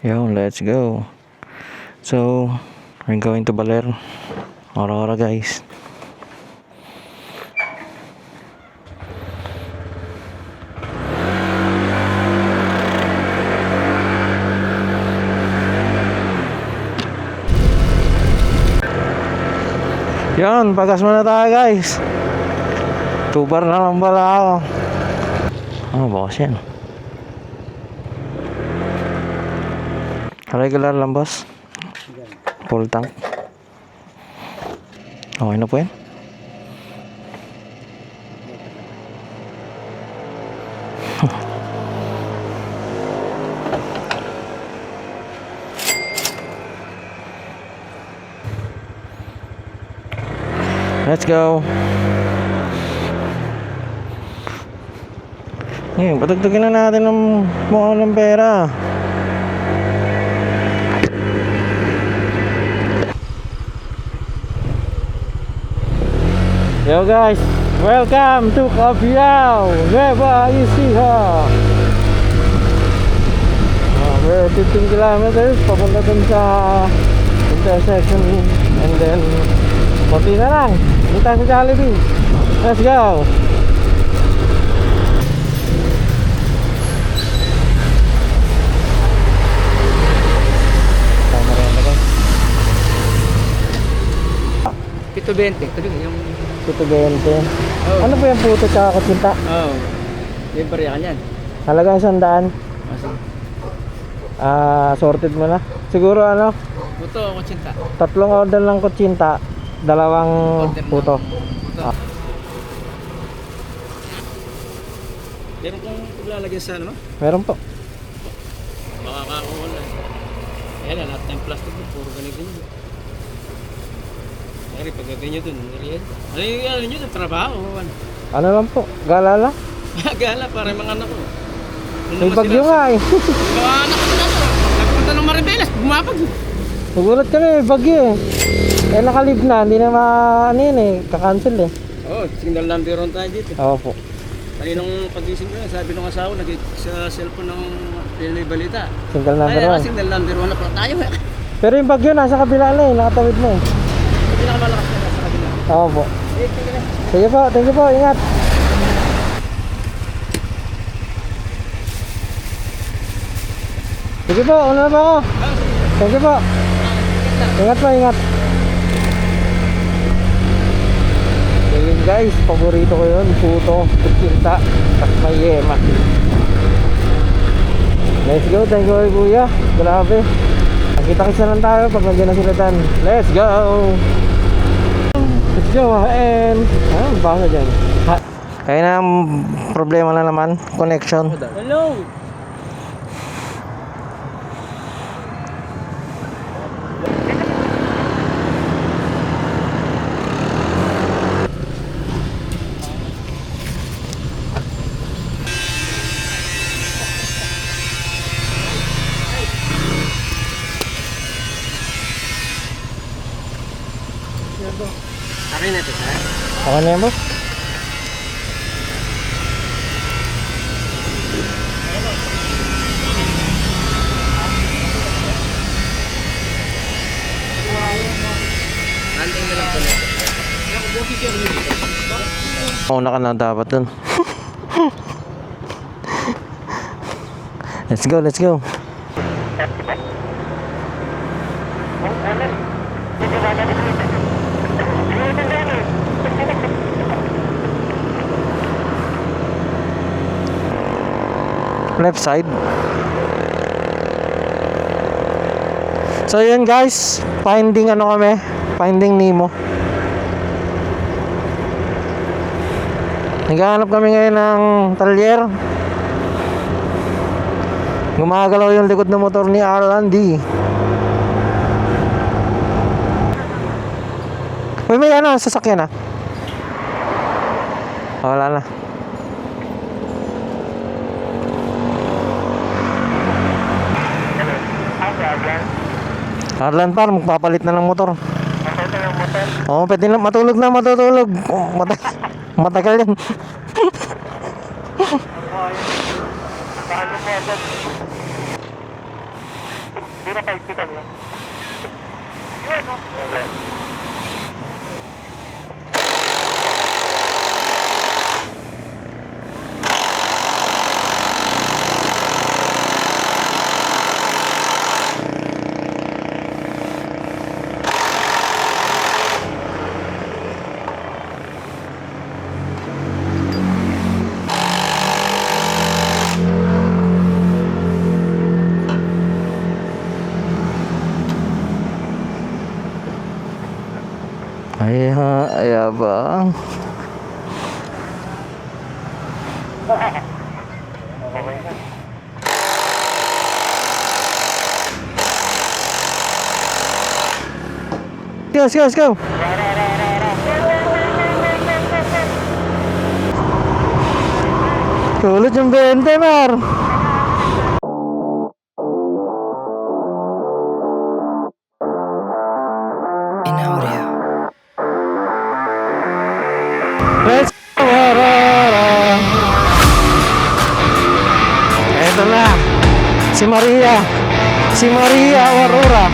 Yo, let's go. So, we're going to Baler. Ora-ora guys. Yan, pagas muna tayo guys. 2 bar na lang pala ako. Bawas yan. Regular lang boss. Full tank. Okay na po yan. Let's go. Ngayon, patagtagin na natin ng mukhang ng pera. Yo guys, welcome to Cabiao, Nueva Ecija. We're 15 kilometers papunta dun sa intersection, and then konti na lang, punta sa Jollibee. Let's go. Pito 20, ito yung... Puto 20. Oh. Ano po yung puto tsaka kutsinta? Oo. Yung bariyakan yan. Halagang 100. Sige. Sorted mo na. Siguro ano, Puto o kutsinta? 3 order lang kutsinta, 2 puto. Ah. Meron kong lalagyan sa ano? Meron po. Makakakuha na. Ayan na, lahat ng plastic mo, puro ganito yun. Kaya pag gagawin nyo dun, ano nyo dun, trabaho? Ano lang po, gala lang. Gala, para yung mga anak ko. May bagyo nga eh. Mga anak ko na to. Nagpunta ng Maribeles, bumapag. Nagulat kami, may bagyo eh. Eh nakalib na, hindi na ano yun eh, kakancel eh. Oo, signal number 1 tayo dito. Oo po. Kaninang pagising ko yan, sabi ng asawa, sa cellphone ng Pinoy Balita. Single number Ay, 1. signal number 1 na pala tayo. Pero yung bagyo nasa kabila na eh, nakatawid mo eh. Hindi na malakas na sa kabila. Oo po. Sige na. Thank you po, ingat. Sige po, una na po ako. Thank you po. Ingat po, ingat. Ayun guys, paborito ko yun, puto, kutsinta, at may yema. Let's go, thank you kuya. Grabe. Nakita-kita lang tayo pag nandiyan na sila dan. Let's go. Let's go, and baka dyan. Kaya na problema na naman, connection. Hello. Akin na ito, ha? Okay na yan boss? Landing na lang po nito. Una ka na dapat dun. Let's go, let's go. Left side. So yun guys, finding ano kami, finding Nemo. Naghahanap kami ngayon ng talyer. Gumagalaw yung likod ng motor ni R&D. May ano, sasakyan ah. Wala na. Arlan par, magpapalit na ng motor. Oo, pwede na, matulog na, matutulog. Matagal yan. Ay bang. Let's go. Tulad yung 20, Mar. Let's go, Aurora. Eto na. Si Maria Aurora.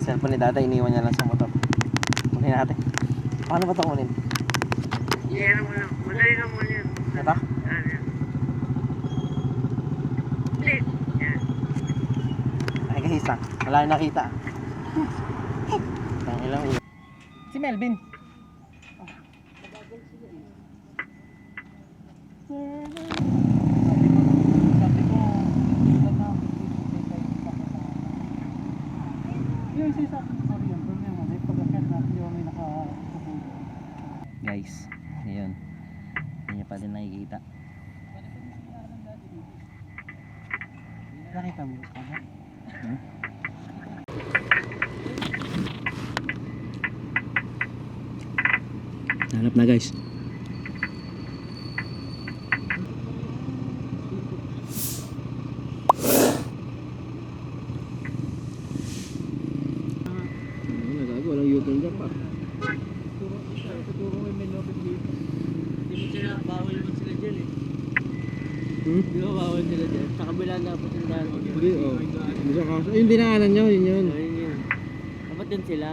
Cellphone ni data, iniwan niya lang sa motor. Kunin natin. Paano ba ito kunin? Yan mo lang. Madali lang mo yan. Ito? Yan. Split. Yan. Ay guys, wala na nakita. Ang ilang ulo. Si Melvin. Guys, ayun. Hindi niya pa din nakikita. Nakita mo gusto mo? Hanap na guys. Nagago, walang U-turn dyan pa. Bawal naman sila dyan eh. Di ba bawal sila dyan? Sa kabila na po sila dyan. Hindi, oh. Hindi siya kaso. Yung dinaanan nyo, yun yun. Ayun yun. Dapat din sila.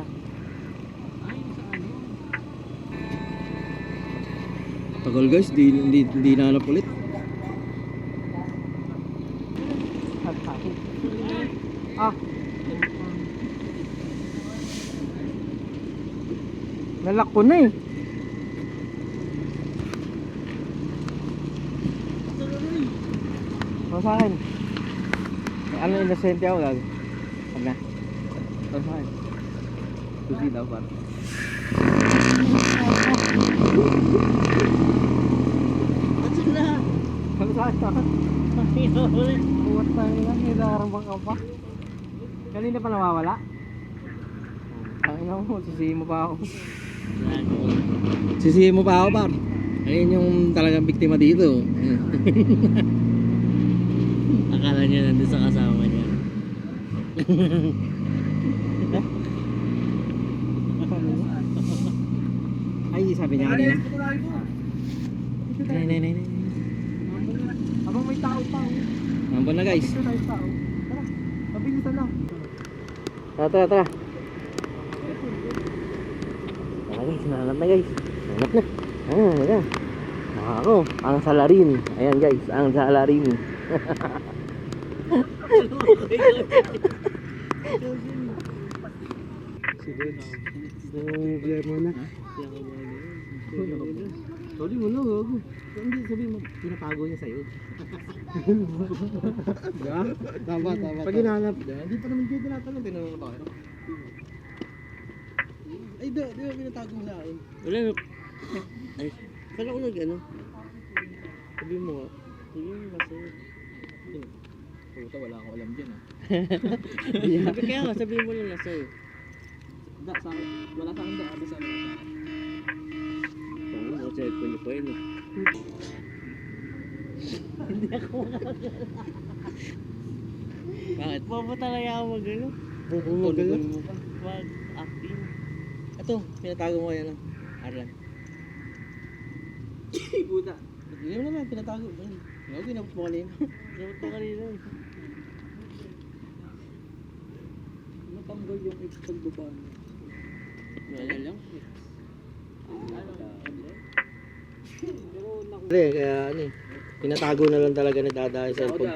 Tagal guys, hindi nahanap ulit. Nalak ko na eh. Sa akin. Ano inosente ako gag? Huwag na. Sa akin. Susi daw par. Atsun na! Ano sa akin? Buwat tayo lang, hidarambang ka pa. Kanina pa nawawala? Ang ina mo, sisihin mo pa ako. Sisihin mo pa ako par. Ayun yung talagang biktima dito. Akala niya nandun sa kasama niya. Ay, sabi niya kanina. Nay. Abang may tao pa. Nambon na guys. Tara, mabilisan lang. Tara. Tara guys, nahanap na guys. Nahanap na. Ayan. Ako, ang salarin. Ayan guys, ang salarin. Problema na. Sorry mo na, gago. Hindi sabihin mo, pinatago niya sa'yo. Tama. Pag hinahanap niya, hindi pa naman kayo tinatanong, tinanong na ba kayo? Ay, di ba pinatago mo sa akin? Wala na. Ay, kala ko ano? Sabi mo nga. Sabi mo kasi. Puta, wala akong alam dyan ah. Kaya nga, sabihin mo lang na sa'yo. Wala sa akin da, basta wala sa akin. Oo, sa cellphone niyo pa yun eh. Hindi ako Bakit? Bobo talaga ako mag-ano? Bobo magano? Mag-acting. Ito, pinatago mo yan. Arlan. Buta. Hindi mo naman, pinatago. Hindi, ginabot mo kanina. Ginabot mo kanina. Natanggal yung pagbaba niya. Wala lang. Hindi, kaya ano eh. Pinatago na lang talaga ni Dada yung cellphone.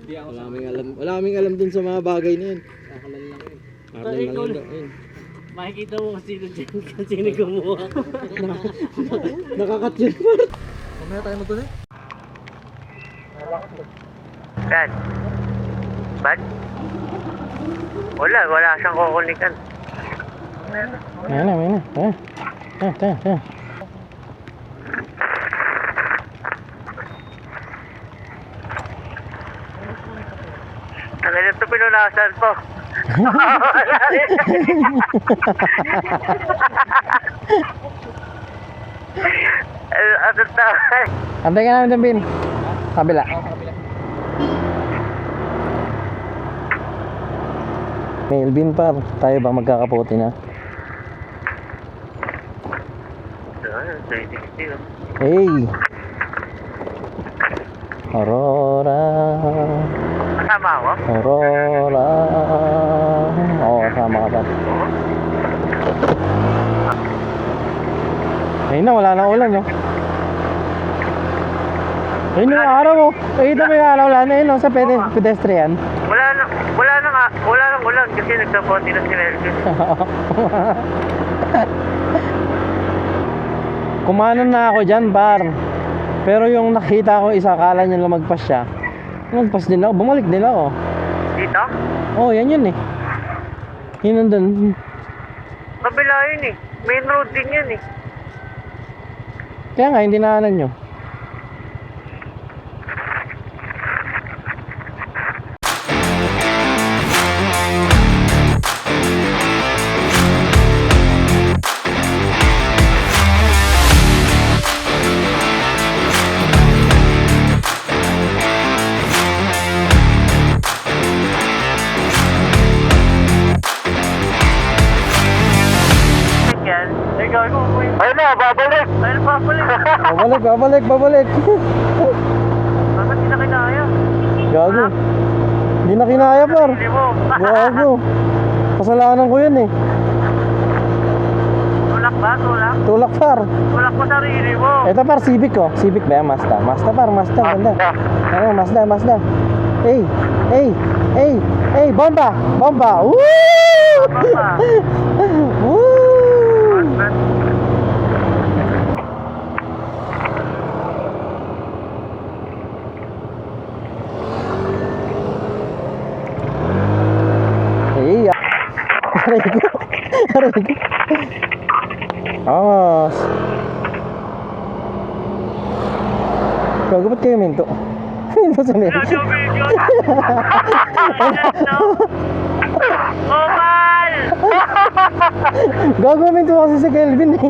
Wala kaming alam dun sa mga bagay na yun. Kakalan lang yun. Kakalan lang yun. Makikita mo kung sino dyan, kung sino gumawa. Nakakat yun. Mamaya tayo mo dun eh. Dad. Bad? Wala siyang kukulikan. Ayan na. Tayo. Ang ganyan ito pinunasan po. Ano tayo? Antay ka namin dun, Bin. Kabila. Melvin par, tayo ba magkakaputi na? 360. Hey! Aurora. Kasama ako? Aurora. Oo, sama ka pa. Ayun na, wala na ulan, no? Ayun yung araw, oh. Nakita mo yung araw lang na yun, no? Sa pedestrian. Wala nang ulan kasi nagsapote na si Melvin. Kumanan na ako dyan, par. Pero yung nakita ko isa, akala niya lumagpas siya. Lumagpas din ako, bumalik din ako. Dito? Oh, yan eh. Yun nandun. Kabila yun eh. Main road din yan eh. Kaya nga, hindi naanan nyo. Yan. Ayun na, babalik. Babalik. Bakit hindi na kinaya? Gago. Hindi na kinaya, par. Hindi mo. Gago. Kasalanan ko yun eh. Tulak ba? Tulak? Tulak, par. Tulak mo sarili mo. Ito, par, Civic ko. Civic ba yan? Mazda. Mazda, par. Mazda. Ganda. Ano, Mazda. Hey, bomba. Woo! Bomba. Woo! Hey, aray ko. Angas. Gago, ba't kayo minto? Minto sa minto. Video. Omal! Gago, minto kasi si Kelvin eh.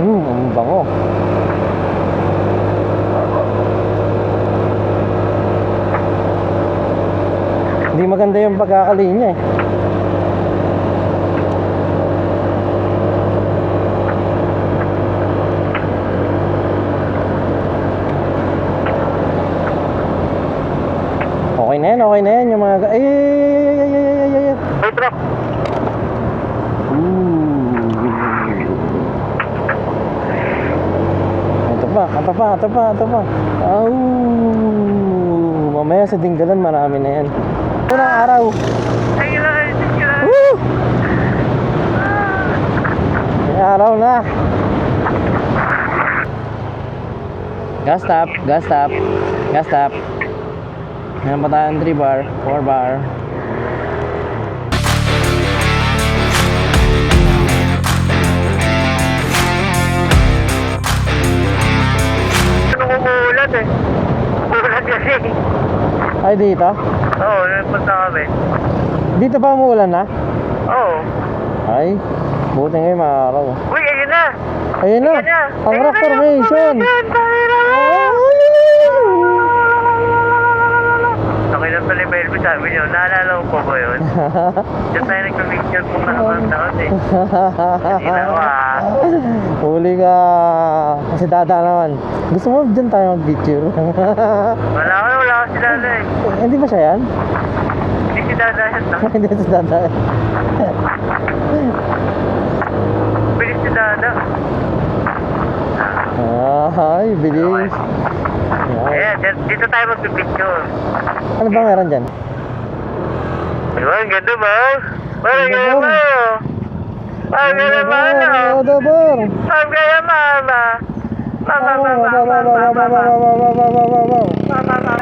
Ang bango. Hindi maganda yung pagkakalinya eh. Okay na yan yung mga... Ay! May truck. Ito pa. Mamaya sa Dinggalan marami na yan. Ito na araw. Ay, ilan. Woo! Woo! May araw na. Gas stop, gas stop, gas stop. Meron pa tayong 3 bar, 4 bar. Ano umuulan eh? Umuulan kasi. Ay, dito? Oo, nagpunta kami. Dito pa umuulan na? Oo. Ay, buti ngayon maaraw. Uy, ayun na! Ayun na, ang rock formation. Nakilang sa Melvin, sabi niyo, naalala ko po ba yun? Diyan tayo nagpa-picture kung nakapang taon eh. Hindi na ako ah. Huli ka. Kasi dada naman. Gusto mo dyan tayo mag-picture? Wala ko si Dada eh. Hindi ba siya yan? Hindi si Dada yan na. Hindi si dada. Bilis si Dada. Ay, bilis. Ayan, dito tayo mag-picture. Ano ba meron dyan? Diba, ang ganda ba? Parang Ang ganda ganda. ba? Parang ganda ba? Ano bar? Parang ganda mama. Mama, mama, mama, mama, mama, mama.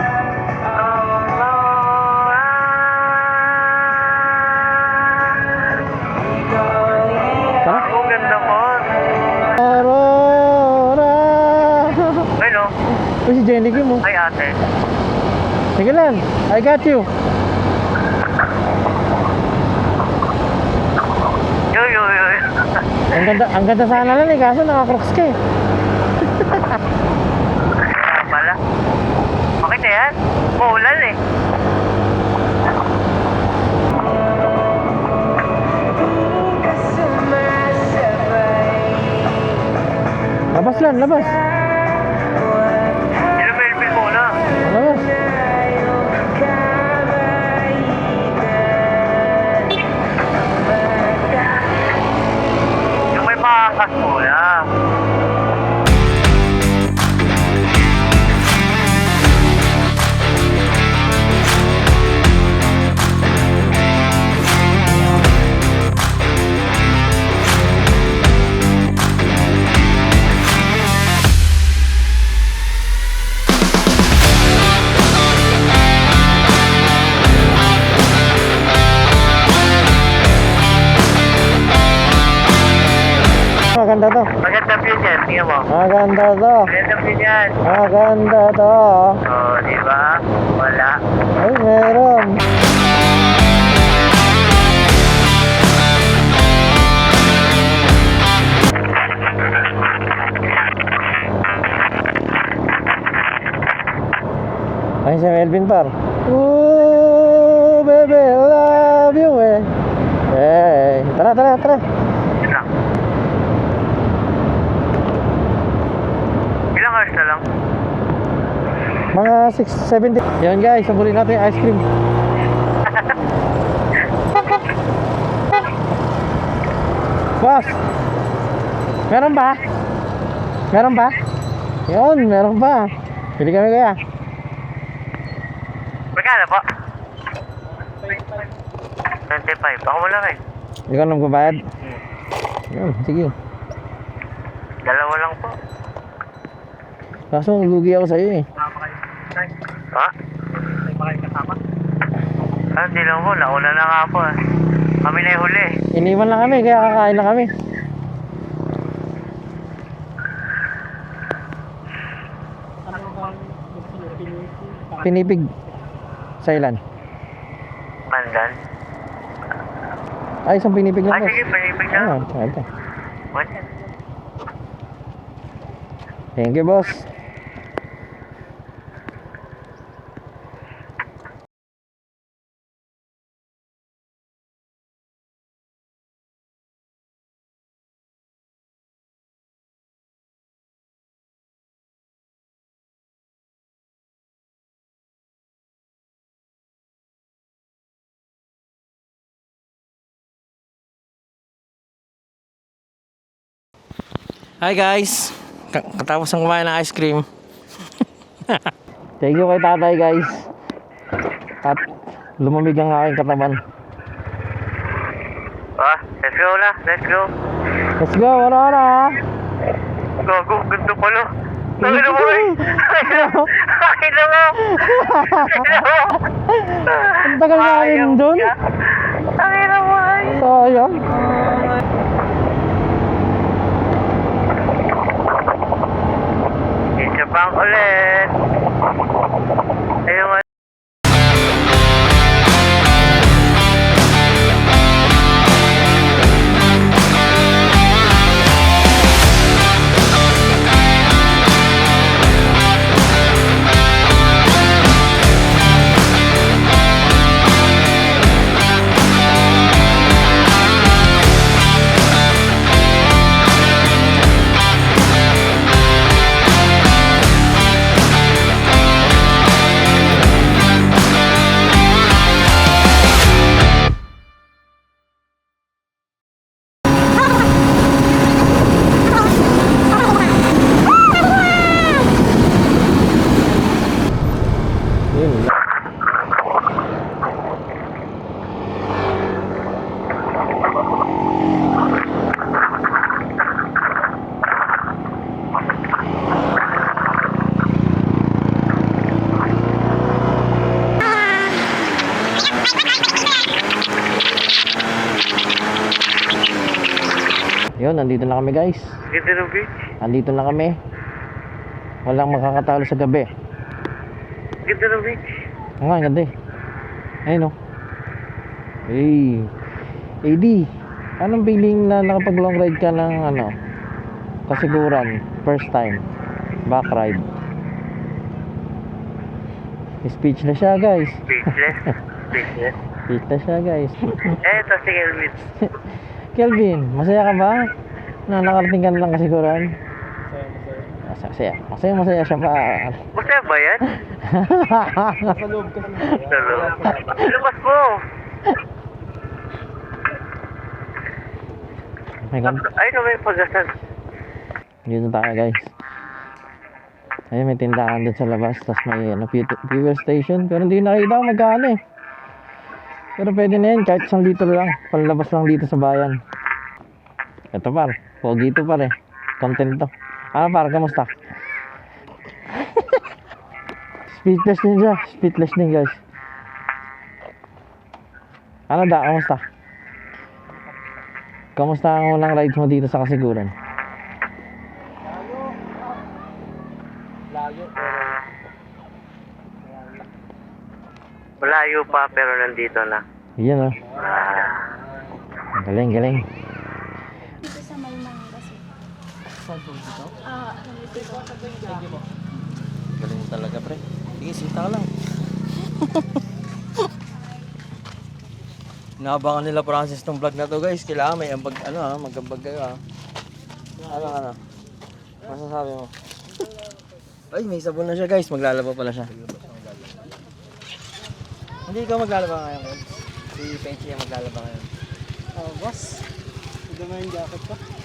Tara. Ang ganda mo. Aurora. Ano? Ito si Jenny Kim mo. Ay ate. Sige lang, I got you. Yo, yo, yo. Ang ganda sana lang eh, kaso naka-crocs ka eh. Kaya pala. Okay na yan. Maulan eh. Labas lang, labas. Sino Melvin muna? Labas. Yung may makakas muna. Maganda to. Maganda view yan. Tingnan mo. Maganda to. Maganda view yan. Maganda to. Oh, di ba? Wala. Ay, meron. Ay, si Melvin par. Ooh, baby, love you eh. Hey, tara, tara, tara. Yun lang. Ilang hours na lang? Mga 6:70. Yan guys, sabulin natin yung ice cream. Boss, meron ba? Meron ba? Yun, meron ba? Pili kami kaya. Magkano po? 25. Ako wala rin. Ikaw nang magbabayad? Yun, sige. Dalawa lang po. Kaso lugi ako sa'yo eh. Ha? Ah, hindi lang po. Nauna na nga po. Kami na yung huli. Iniwan lang kami, kaya kakain na kami. Pinipig. Sa ilan? Pandan. Ay, isang pinipig Ah, lang. boss. sige. Panipig na. Ah, ito. One. Thank you, boss. Hi guys, katapos ng kumain ng ice cream. Thank you kay tatay guys. At lumamig ang aking katawan. go na. Let's go. Let's go, ara. Gago, ganito pala. Nakina mo eh. Nakina mo. Ang tagal na rin doon. Nakina mo ay. Sayang. Isa pang ulit. Ayun. Yun lang. Yun, nandito na kami guys. Ganda ng beach. Nandito na kami. Walang makakatalo sa gabi. Ganda ng beach. Oo nga, ang ganda eh. Ayun o. Hey. AD, anong feeling na nakapag long ride ka ng ano, kasiguran, first time, back ride? Speechless siya guys. Speechless. Speechless. Speechless siya guys. Eto si Kelvin. Kelvin, masaya ka ba? Na nakarating ka na lang kasiguran? Masaya siya pa. Masaya ba yan? Sa loob kasi. Sa loob. Lumabas mo. My God. Ay, no, may pag-asal. Dito tayo guys. Ayun, may tindahan dun sa labas. Tapos may ano, fuel station. Pero hindi nakita kung magkano eh. Pero pwede na yun. Kahit 1 litro lang. Palabas lang dito sa bayan. Ito par. Pogi ito par eh. Content to. Ano par, kamusta? Speechless din siya. Speechless din guys. Ano da, kamusta? Kamusta ang unang rides mo dito sa kasiguran? Layo. Malayo pa, pero nandito na. Yan o. Galing, galing. Dito sa Maymang kasi. Saan po dito? Dito. Galing talaga pre. Sige, sita ka lang. Naabangan nila Francis tong vlog na to guys. Kailangan may ambag, mag-ambag kayo Ano? Masasabi mo? Ay, may sabon na siya guys. Maglalaba pala siya. Hindi ikaw maglalaba ngayon guys. Si Pechi ang maglalaba ngayon. Boss. Ito na yung jacket ko.